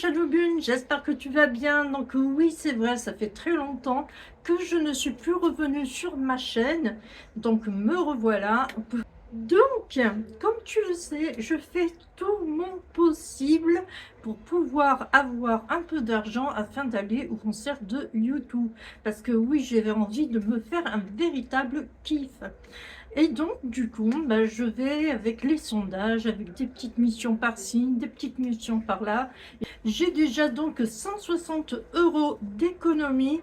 Shadowbune, j'espère que tu vas bien. Donc oui, c'est vrai, ça fait très longtemps que je ne suis plus revenue sur ma chaîne. Donc me revoilà. Donc, comme tu le sais, je fais tout mon possible pour pouvoir avoir un peu d'argent afin d'aller au concert de YouTube. Parce que oui, j'avais envie de me faire un véritable kiff. Et donc, du coup, je vais avec les sondages, avec des petites missions par-ci, des petites missions par-là. J'ai déjà donc 160 € d'économie.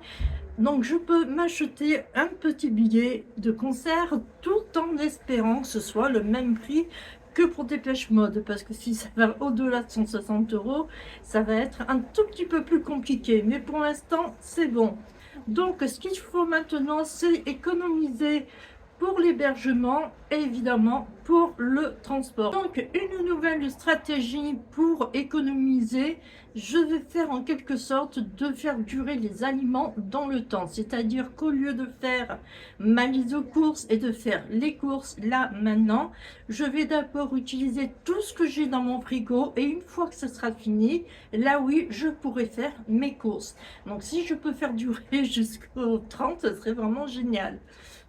Donc, je peux m'acheter un petit billet de concert tout en espérant que ce soit le même prix que pour Dépêche Mode. Parce que si ça va au-delà de 160 €, ça va être un tout petit peu plus compliqué. Mais pour l'instant, c'est bon. Donc, ce qu'il faut maintenant, c'est économiser pour l'hébergement et évidemment pour le transport. Donc une nouvelle stratégie pour économiser, je vais faire en quelque sorte de faire durer les aliments dans le temps. C'est-à-dire qu'au lieu de faire ma mise aux courses et de faire les courses là maintenant, je vais d'abord utiliser tout ce que j'ai dans mon frigo et une fois que ce sera fini, là oui, je pourrai faire mes courses. Donc si je peux faire durer jusqu'au 30, ce serait vraiment génial.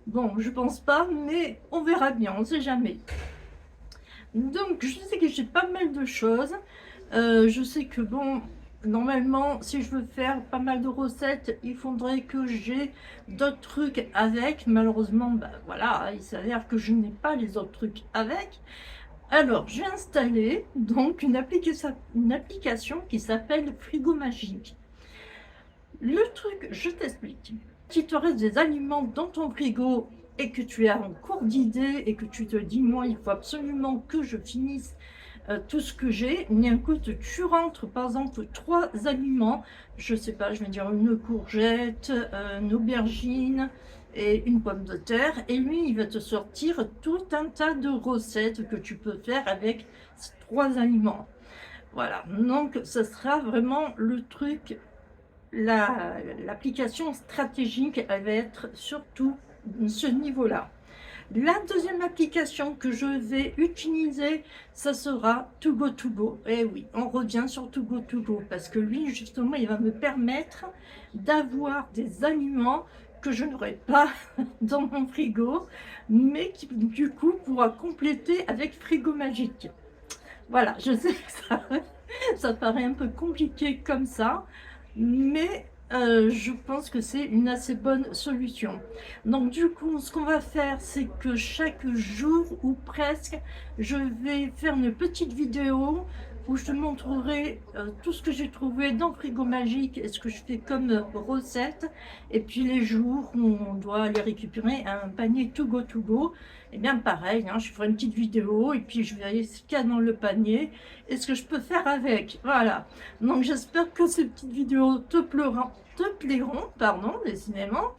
Bon, je pense pas, mais on verra bien, on sait jamais. Donc, je sais que j'ai pas mal de choses. Je sais que, bon, normalement, si je veux faire pas mal de recettes, il faudrait que j'ai d'autres trucs avec. Malheureusement, voilà, il s'avère que je n'ai pas les autres trucs avec. Alors, j'ai installé donc une application qui s'appelle Frigo Magique. Le truc, je t'explique. Si tu restes des aliments dans ton frigo et que tu es en cours d'idées et que tu te dis, moi, il faut absolument que je finisse tout ce que j'ai, mais écoute, tu rentres par exemple 3 aliments, je sais pas, je vais dire une courgette, une aubergine et une pomme de terre, et lui, il va te sortir tout un tas de recettes que tu peux faire avec ces 3 aliments. Voilà, donc ce sera vraiment le truc. L'application stratégique, elle va être surtout ce niveau-là. La deuxième application que je vais utiliser, ça sera Too Go To Go. Et oui, on revient sur Too Go To Go parce que lui, justement, il va me permettre d'avoir des aliments que je n'aurai pas dans mon frigo, mais qui, du coup, pourra compléter avec Frigo Magique. Voilà, je sais que ça paraît un peu compliqué comme ça, mais je pense que c'est une assez bonne solution. Donc du coup, ce qu'on va faire, c'est que chaque jour ou presque, je vais faire une petite vidéo où je te montrerai tout ce que j'ai trouvé dans Frigo Magique et ce que je fais comme recette. Et puis les jours où on doit aller récupérer un panier To Go To Go, et bien pareil, hein, je ferai une petite vidéo et puis je verrai ce qu'il y a dans le panier et ce que je peux faire avec. Voilà. Donc j'espère que ces petites vidéos te plairont, pardon, décidément.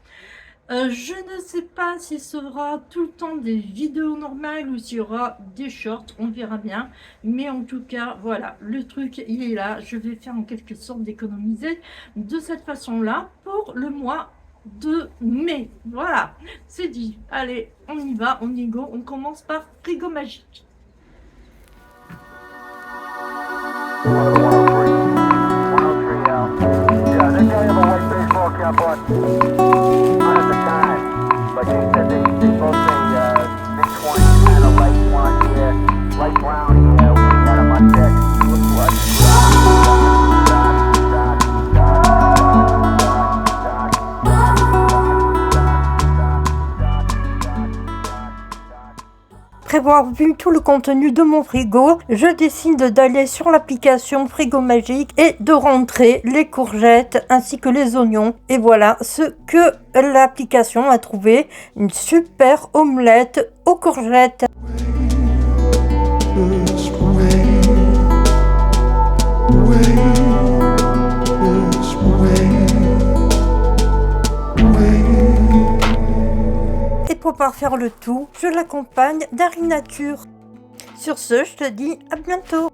Je ne sais pas si ce sera tout le temps des vidéos normales ou s'il y aura des shorts, on verra bien. Mais en tout cas, voilà, le truc, il est là. Je vais faire en quelque sorte d'économiser de cette façon-là pour le mois de mai. Voilà, c'est dit. Allez, on y va, on y go. On commence par Frigo Magique. Après avoir vu tout le contenu de mon frigo, je décide d'aller sur l'application Frigo Magique et de rentrer les courgettes ainsi que les oignons. Et voilà ce que l'application a trouvé, une super omelette aux courgettes. Pour parfaire le tout, je l'accompagne d'Harry Nature. Sur ce, je te dis à bientôt.